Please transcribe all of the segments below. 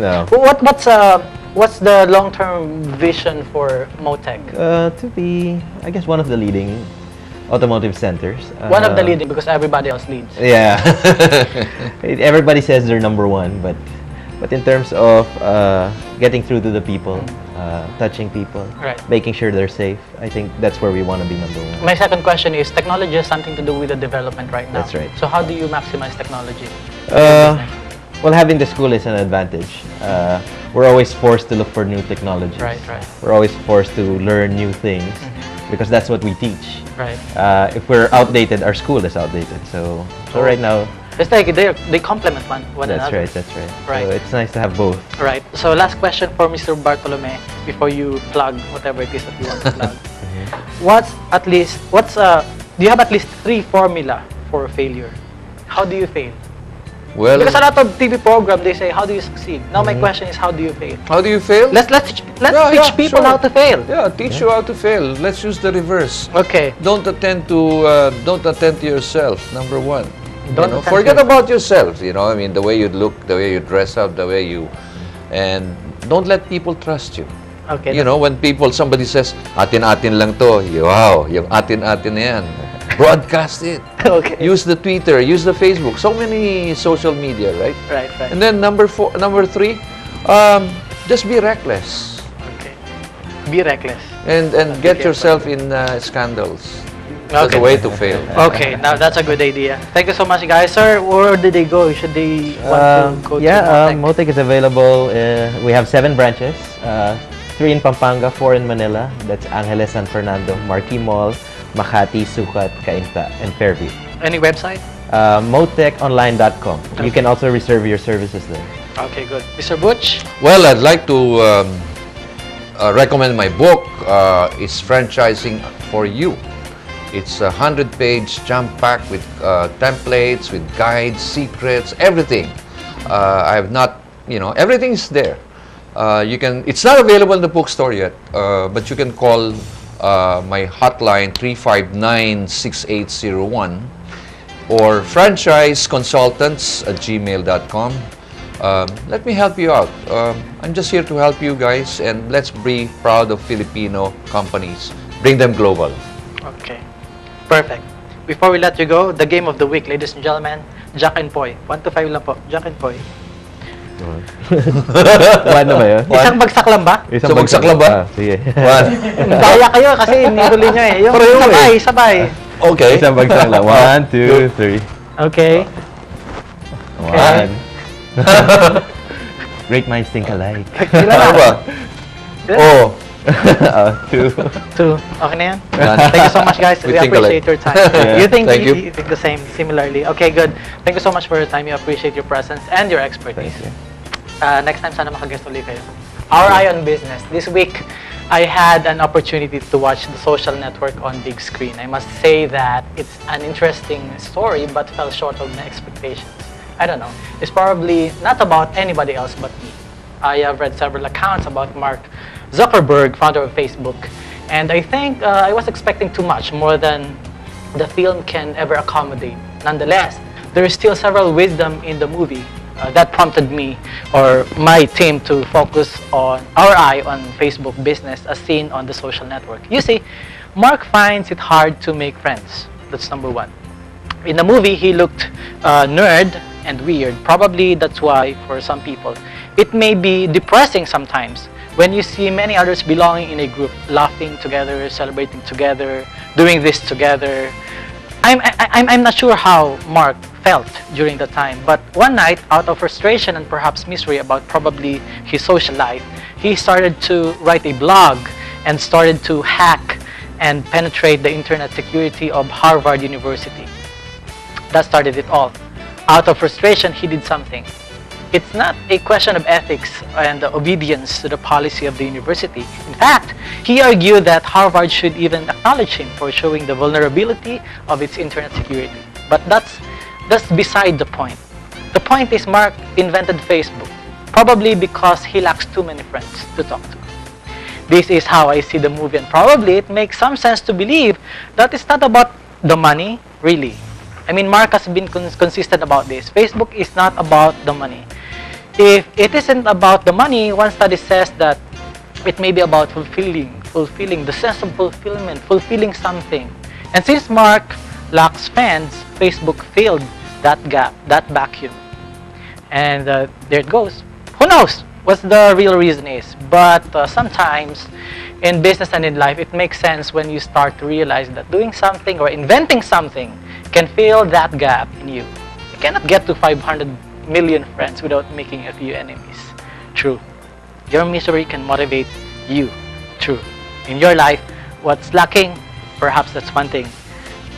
No. What's the long-term vision for Motech? To be, I guess, one of the leading automotive centers. One of the leading, because everybody else leads. Yeah. Everybody says they're number one, but in terms of getting through to the people, touching people, making sure they're safe, I think that's where we want to be number one. My second question is, technology has something to do with the development right now. That's right. So how do you maximize technology? Well, having the school is an advantage. We're always forced to look for new technologies. Right. We're always forced to learn new things because that's what we teach. Right. If we're outdated, our school is outdated. So right now, it's like they complement one another. That's right. So it's nice to have both. Right. So last question for Mr. Bartolome before you plug whatever it is that you want to plug. Do you have at least 3 formula for failure? How do you fail? Well, because a lot of TV program they say, how do you succeed? Now my question is, how do you fail? How do you fail? Let's teach people how to fail. Yeah, teach you how to fail. Let's use the reverse. Okay. Don't attend to yourself. Number one. Don't forget about yourself. I mean, the way you look, the way you dress up, and don't let people trust you. Okay. When somebody says, atin-atin lang to, wow, yung atin-atin na yan. Broadcast it. Okay. Use the Twitter, use the Facebook. So many social media, right? Right. And then number 3, just be reckless. Okay. Be reckless. And get yourself in scandals. Okay. That's a way to fail. Okay, now that's a good idea. Thank you so much, guys. Sir, where did they go? Should they want to go to Motech? Motech is available. We have 7 branches. 3 in Pampanga, 4 in Manila. That's Angeles, San Fernando, Marquee Mall, Makati, Sukat, Cainta, and Fairview. Any website? Motechonline.com. Okay. You can also reserve your services there. Okay, good. Mr. Butch? Well, I'd like to recommend my book. It's Franchising for You. It's a 100-page jam-packed with templates, with guides, secrets, everything. I have not, everything's there. It's not available in the bookstore yet, but you can call my hotline 359-6801 or franchiseconsultants@gmail.com. Let me help you out. I'm just here to help you guys, and let's be proud of Filipino companies. Bring them global. Okay. Perfect. Before we let you go, the game of the week, ladies and gentlemen, Jack and Poy. 1 to 5 lang po. Jack and Poy. Ano ba yun? Isang bagsak lang ba? Isang bagsak lang ba? Sige. Daya kayo kasi nihuli nyo eh. Yung sabay. Okay. Isang bagsak lang. 1, 2, 3. Okay. 1. Great minds think alike. Ano ba? Oh. 2. Okay na yan? Thank you so much, guys. We appreciate your time. You think the same, similarly. Okay, good. Thank you so much for your time. We appreciate your presence and your expertise. Next time, sana makaguest ulit kayo. Our Eye on Business. This week, I had an opportunity to watch The Social Network on big screen. I must say that it's an interesting story, but fell short of my expectations. I don't know. It's probably not about anybody else but me. I have read several accounts about Mark Zuckerberg, founder of Facebook, and I think I was expecting too much, more than the film can ever accommodate. Nonetheless, there is still several wisdom in the movie that prompted me or my team to focus on our eye on Facebook business as seen on The Social Network. You see, Mark finds it hard to make friends. That's number 1. In the movie, he looked nerd and weird. Probably that's why, for some people, it may be depressing sometimes when you see many others belonging in a group, laughing together, celebrating together, doing this together. I'm not sure how Mark felt during the time, but one night, out of frustration and perhaps misery about probably his social life, he started to write a blog and started to hack and penetrate the internet security of Harvard University. That started it all. Out of frustration, he did something. It's not a question of ethics and obedience to the policy of the university. In fact, he argued that Harvard should even acknowledge him for showing the vulnerability of its internet security. But that's beside the point. The point is Mark invented Facebook, probably because he lacks too many friends to talk to. This is how I see the movie, and probably it makes some sense to believe that it's not about the money, really. I mean, Mark has been consistent about this. Facebook is not about the money. If it isn't about the money, one study says that it may be about fulfilling the sense of fulfillment, fulfilling something. And since Mark lacks fans, Facebook filled that gap, that vacuum. And there it goes. Who knows what the real reason is? But sometimes in business and in life, it makes sense when you start to realize that doing something or inventing something can fill that gap in you. You cannot get to 500 million friends without making a few enemies. True. Your misery can motivate you. True. In your life, what's lacking, perhaps that's one thing.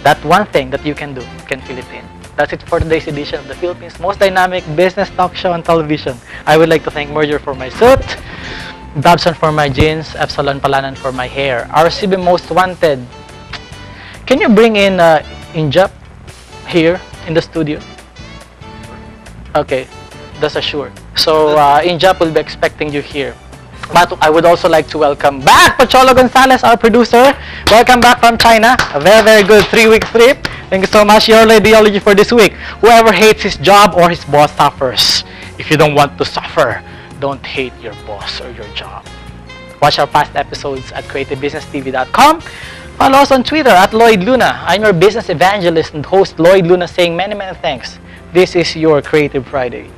That one thing that you can do, can fill it in. That's it for today's edition of the Philippines' most dynamic business talk show on television. I would like to thank Merger for my suit, Dobson for my jeans, Epsilon Palanan for my hair. RCB Most Wanted. Can you bring in Injap here in the studio? Okay, that's assured. So Injap will be expecting you here. But I would also like to welcome back Pocholo Gonzalez, our producer. Welcome back from China. A very, very good 3-week trip. Thank you so much, your ideology for this week. Whoever hates his job or his boss suffers. If you don't want to suffer, don't hate your boss or your job. Watch our past episodes at creativebusinesstv.com. Follow us on Twitter at Lloyd Luna. I'm your business evangelist and host Lloyd Luna saying many, many thanks. This is your Creative Friday.